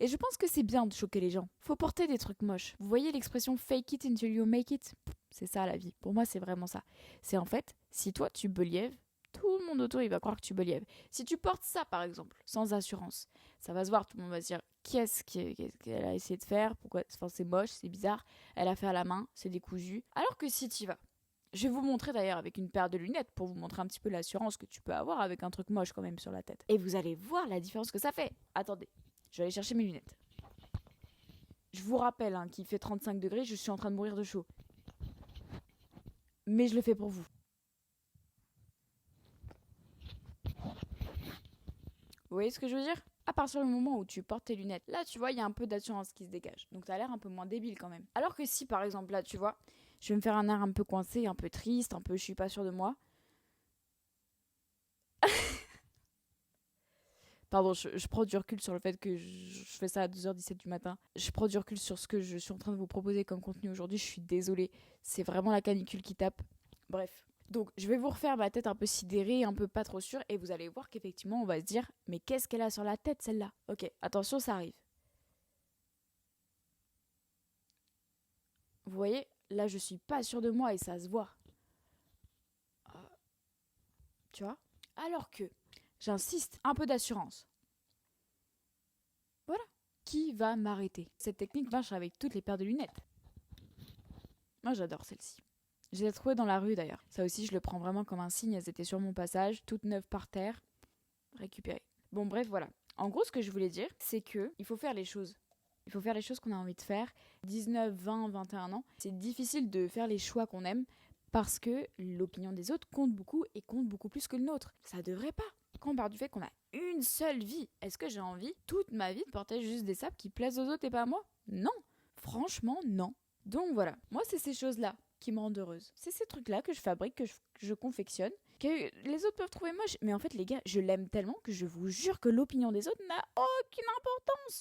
Et je pense que c'est bien de choquer les gens. Faut porter des trucs moches. Vous voyez l'expression fake it until you make it? C'est ça la vie. Pour moi, c'est vraiment ça. C'est en fait, si toi tu belièves, tout le monde autour il va croire que tu belièves. Si tu portes ça par exemple, sans assurance, ça va se voir, tout le monde va se dire qu'est-ce qu'elle a essayé de faire, pourquoi, enfin c'est moche, c'est bizarre, elle a fait à la main, c'est décousu. Alors que si tu y vas, je vais vous montrer d'ailleurs avec une paire de lunettes pour vous montrer un petit peu l'assurance que tu peux avoir avec un truc moche quand même sur la tête. Et vous allez voir la différence que ça fait. Attendez, je vais aller chercher mes lunettes. Je vous rappelle qu'il fait 35 degrés, je suis en train de mourir de chaud. Mais je le fais pour vous. Vous voyez ce que je veux dire? À partir du moment où tu portes tes lunettes, là tu vois, il y a un peu d'assurance qui se dégage. Donc t'as l'air un peu moins débile quand même. Alors que si par exemple là, tu vois, je vais me faire un air un peu coincé, un peu triste, un peu je suis pas sûre de moi. Pardon, je prends du recul sur le fait que je fais ça à 2h17 du matin. Je prends du recul sur ce que je suis en train de vous proposer comme contenu aujourd'hui. Je suis désolée. C'est vraiment la canicule qui tape. Bref. Donc, je vais vous refaire ma tête un peu sidérée, un peu pas trop sûre. Et vous allez voir qu'effectivement, on va se dire, mais qu'est-ce qu'elle a sur la tête, celle-là? Ok, attention, ça arrive. Vous voyez, là, je suis pas sûre de moi et ça se voit. Tu vois? Alors que, j'insiste, un peu d'assurance. Voilà. Qui va m'arrêter? Cette technique marche avec toutes les paires de lunettes. Moi, j'adore celle-ci. Je l'ai trouvée dans la rue d'ailleurs. Ça aussi, je le prends vraiment comme un signe. Elles étaient sur mon passage, toutes neuves par terre, récupérées. Bon, bref, voilà. En gros, ce que je voulais dire, c'est que il faut faire les choses. Il faut faire les choses qu'on a envie de faire. 19, 20, 21 ans, c'est difficile de faire les choix qu'on aime parce que l'opinion des autres compte beaucoup et compte beaucoup plus que le nôtre. Ça devrait pas. Quand on part du fait qu'on a une seule vie, est-ce que j'ai envie toute ma vie de porter juste des sapes qui plaisent aux autres et pas à moi? Non. Franchement, non. Donc voilà, moi c'est ces choses-là qui me rendent heureuse. C'est ces trucs-là que je fabrique, que je confectionne, que les autres peuvent trouver moche. Mais en fait les gars, je l'aime tellement que je vous jure que l'opinion des autres n'a aucune importance.